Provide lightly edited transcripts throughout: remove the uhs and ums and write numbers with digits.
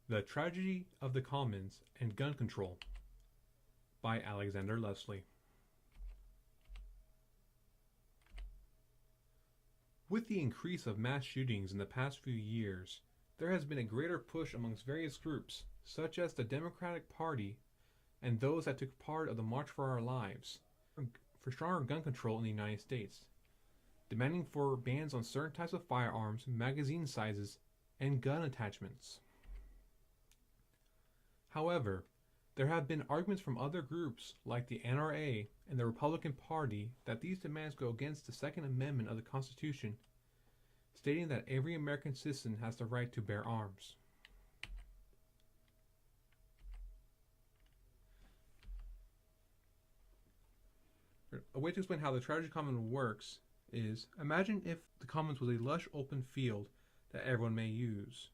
The Tragedy of the Commons and Gun Control by Alexander Leslie. With the increase of mass shootings in the past few years, there has been a greater push amongst various groups, such as the Democratic Party and those that took part of the March for Our Lives, for stronger gun control in the United States, demanding for bans on certain types of firearms, magazine sizes, and gun attachments. However, there have been arguments from other groups like the NRA and the Republican Party that these demands go against the Second Amendment of the Constitution, stating that every American citizen has the right to bear arms. A way to explain how the Tragedy Commons works is, imagine if the commons was a lush open field that everyone may use.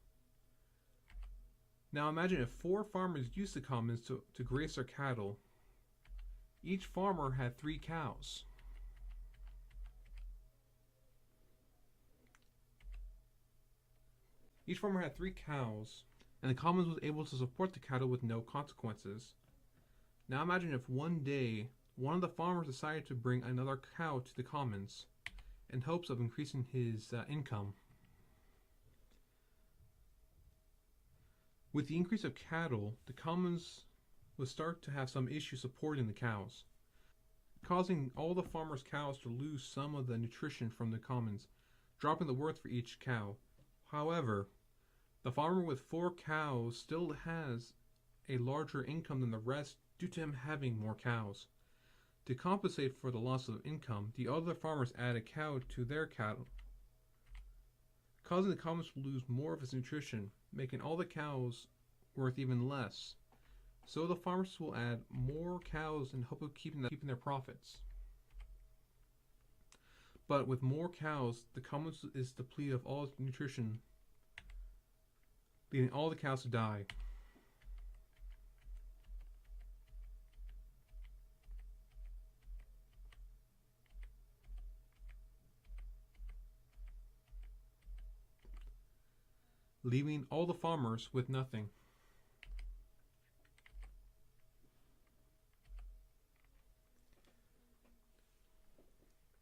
Now imagine if 4 farmers used the commons to graze their cattle. Each farmer had 3 cows. Each farmer had 3 cows, and the commons was able to support the cattle with no consequences. Now imagine if one day, one of the farmers decided to bring another cow to the commons in hopes of increasing his income. With the increase of cattle, the commons would start to have some issues supporting the cows, causing all the farmers' cows to lose some of the nutrition from the commons, dropping the worth for each cow. However, the farmer with 4 cows still has a larger income than the rest due to him having more cows. To compensate for the loss of income, the other farmers add a cow to their cattle, causing the commons to lose more of its nutrition, making all the cows worth even less. So the farmers will add more cows in hope of keeping their profits. But with more cows, the commons is depleted of all its nutrition, leading all the cows to die. Leaving all the farmers with nothing.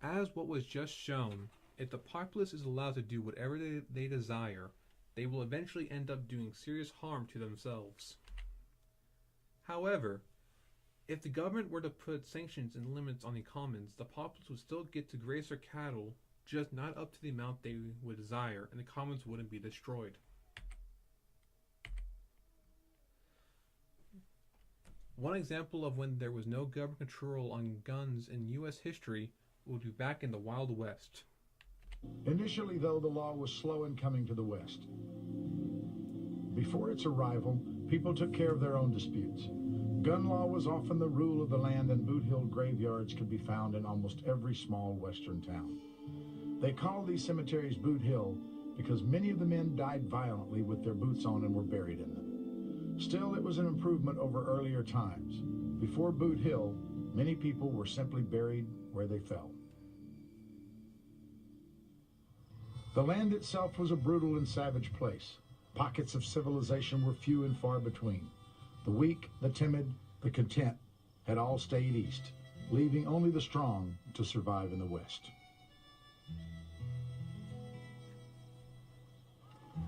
As what was just shown, if the populace is allowed to do whatever they desire, they will eventually end up doing serious harm to themselves. However, if the government were to put sanctions and limits on the commons, the populace would still get to graze their cattle, just not up to the amount they would desire, and the commons wouldn't be destroyed. One example of when there was no government control on guns in U.S. history would be back in the Wild West. Initially, though, the law was slow in coming to the West. Before its arrival, people took care of their own disputes. Gun law was often the rule of the land, and Boot Hill graveyards could be found in almost every small western town. They called these cemeteries Boot Hill because many of the men died violently with their boots on and were buried in them. Still, it was an improvement over earlier times. Before Boot Hill, many people were simply buried where they fell. The land itself was a brutal and savage place. Pockets of civilization were few and far between. The weak, the timid, the content had all stayed east, leaving only the strong to survive in the West.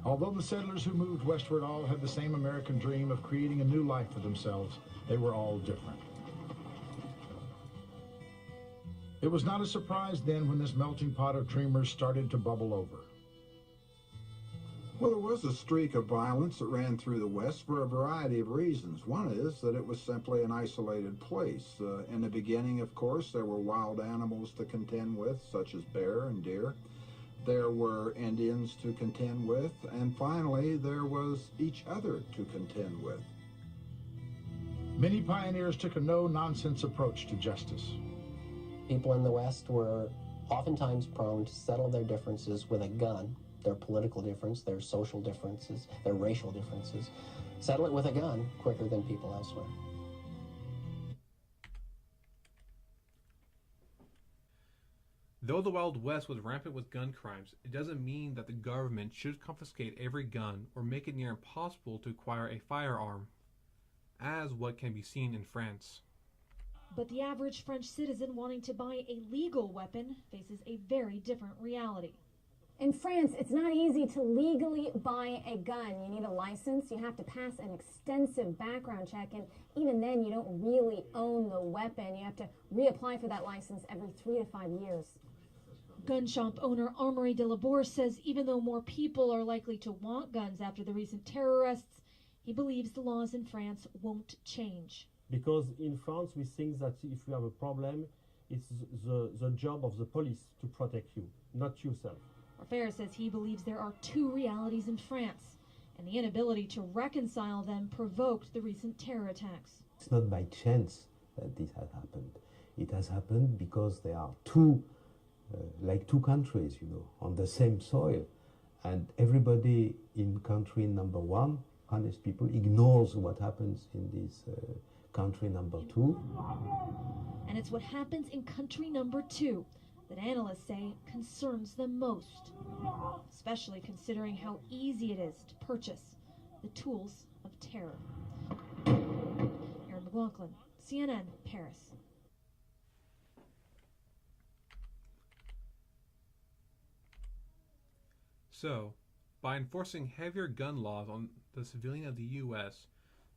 Although the settlers who moved westward all had the same American dream of creating a new life for themselves, they were all different. It was not a surprise then when this melting pot of dreamers started to bubble over. Well, there was a streak of violence that ran through the West for a variety of reasons. One is that it was simply an isolated place. In the beginning, of course, there were wild animals to contend with, such as bear and deer. There were Indians to contend with, and finally, there was each other to contend with. Many pioneers took a no-nonsense approach to justice. People in the West were oftentimes prone to settle their differences with a gun, their political difference, their social differences, their racial differences. Settle it with a gun quicker than people elsewhere. Though the Wild West was rampant with gun crimes, it doesn't mean that the government should confiscate every gun or make it near impossible to acquire a firearm, as what can be seen in France. But the average French citizen wanting to buy a legal weapon faces a very different reality. In France, it's not easy to legally buy a gun. You need a license, you have to pass an extensive background check, and even then you don't really own the weapon. You have to reapply for that license every 3 to 5 years. Gun shop owner Armory de la Bourse says even though more people are likely to want guns after the recent terror arrests, he believes the laws in France won't change. Because in France we think that if you have a problem, it's the job of the police to protect you, not yourself. Orfera says he believes there are two realities in France, and the inability to reconcile them provoked the recent terror attacks. It's not by chance that this has happened. It has happened because there are two countries, on the same soil, and everybody in country number one, honest people, ignores what happens in this country number two. And it's what happens in country number two that analysts say concerns them most, especially considering how easy it is to purchase the tools of terror. Erin McLaughlin, CNN, Paris. So, by enforcing heavier gun laws on the civilian of the U.S.,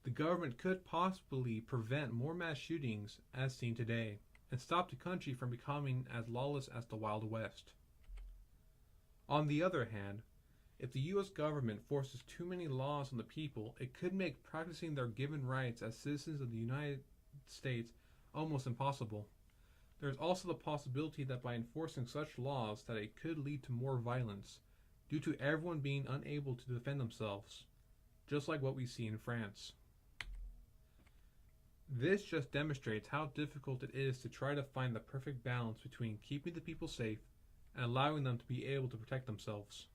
the government could possibly prevent more mass shootings as seen today, and stop the country from becoming as lawless as the Wild West. On the other hand, if the U.S. government forces too many laws on the people, it could make practicing their given rights as citizens of the United States almost impossible. There is also the possibility that by enforcing such laws that it could lead to more violence, due to everyone being unable to defend themselves, just like what we see in France. This just demonstrates how difficult it is to try to find the perfect balance between keeping the people safe and allowing them to be able to protect themselves.